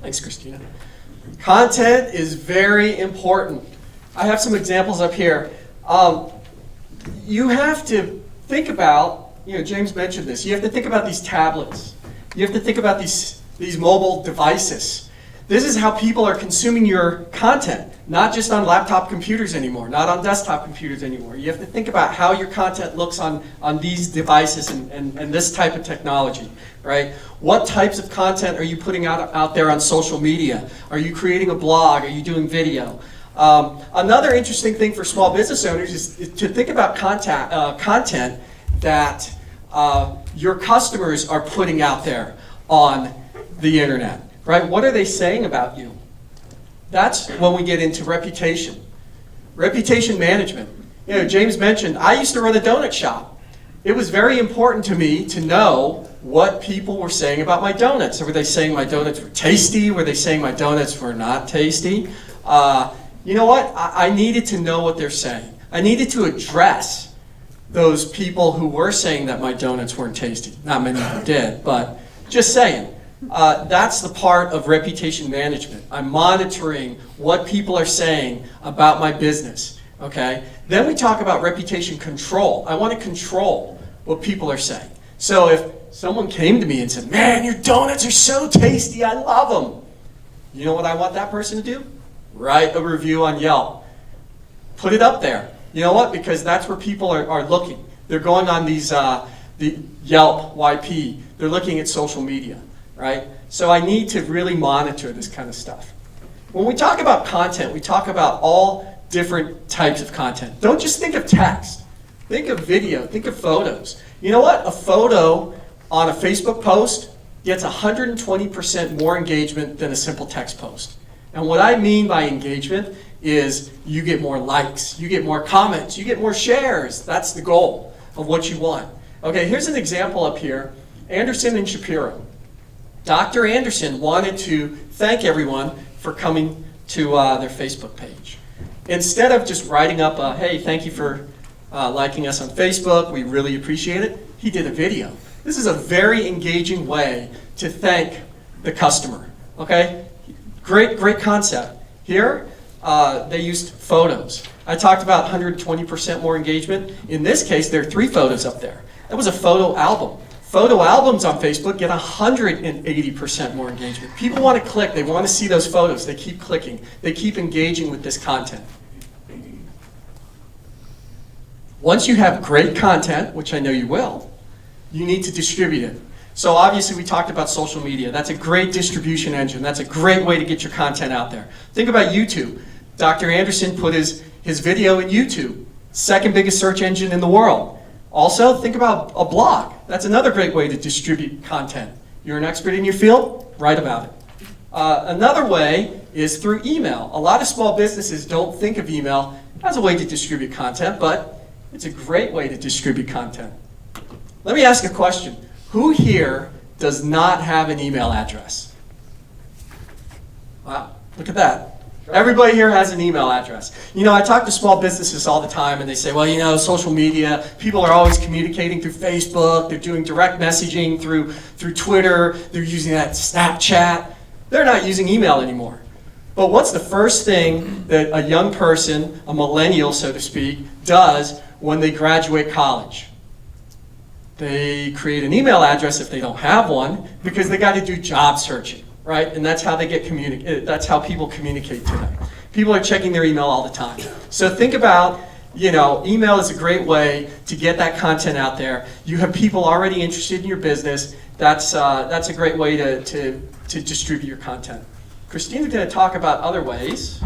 Thanks, Christina. Content is very important. I have some examples up here. You have to think about, James mentioned this, you have to think about these tablets. You have to think about these mobile devices. This is how people are consuming your content, not just on laptop computers anymore, not on desktop computers anymore. You have to think about how your content looks on these devices and this type of technology, right? What types of content are you putting out there on social media? Are you creating a blog? Are you doing video? Another interesting thing for small business owners is to think about content that your customers are putting out there on the internet. Right? What are they saying about you? That's when we get into reputation. Reputation management. James mentioned, I used to run a donut shop. It was very important to me to know what people were saying about my donuts. Were they saying my donuts were tasty? Were they saying my donuts were not tasty? You know what? I needed to know what they're saying. I needed to address those people who were saying that my donuts weren't tasty. Not many of them did, but just saying. That's the part of reputation management. I'm monitoring what people are saying about my business, okay? Then we talk about reputation control. I want to control what people are saying. So if someone came to me and said, man, your donuts are so tasty, I love them. You know what I want that person to do? Write a review on Yelp. Put it up there. You know what? Because that's where people are looking. They're going on the Yelp, YP. They're looking at social media. Right? So I need to really monitor this kind of stuff. When we talk about content, we talk about all different types of content. Don't just think of text. Think of video. Think of photos. You know what? A photo on a Facebook post gets 120% more engagement than a simple text post. And what I mean by engagement is you get more likes, you get more comments, you get more shares. That's the goal of what you want. Okay, here's an example up here. Anderson and Shapiro. Dr. Anderson wanted to thank everyone for coming to their Facebook page. Instead of just writing up, hey, thank you for liking us on Facebook, we really appreciate it, he did a video. This is a very engaging way to thank the customer, okay? Great concept. Here, they used photos. I talked about 120% more engagement. In this case, there are 3 photos up there. That was a photo album. Photo albums on Facebook get 180% more engagement. People want to click. They want to see those photos. They keep clicking. They keep engaging with this content. Once you have great content, which I know you will, you need to distribute it. So obviously we talked about social media. That's a great distribution engine. That's a great way to get your content out there. Think about YouTube. Dr. Anderson put his video in YouTube, second biggest search engine in the world. Also, think about a blog. That's another great way to distribute content. You're an expert in your field? Write about it. Another way is through email. A lot of small businesses don't think of email as a way to distribute content, but it's a great way to distribute content. Let me ask a question. Who here does not have an email address? Wow, look at that. Everybody here has an email address. I talk to small businesses all the time and they say, well, social media, people are always communicating through Facebook, they're doing direct messaging through Twitter, they're using that Snapchat. They're not using email anymore. But what's the first thing that a young person, a millennial, so to speak, does when they graduate college? They create an email address if they don't have one because they got to do job searching. Right? And that's how they get that's how people communicate to them. People are checking their email all the time. So think about, email is a great way to get that content out there. You have people already interested in your business. That's a great way to distribute your content. Christina's going to talk about other ways.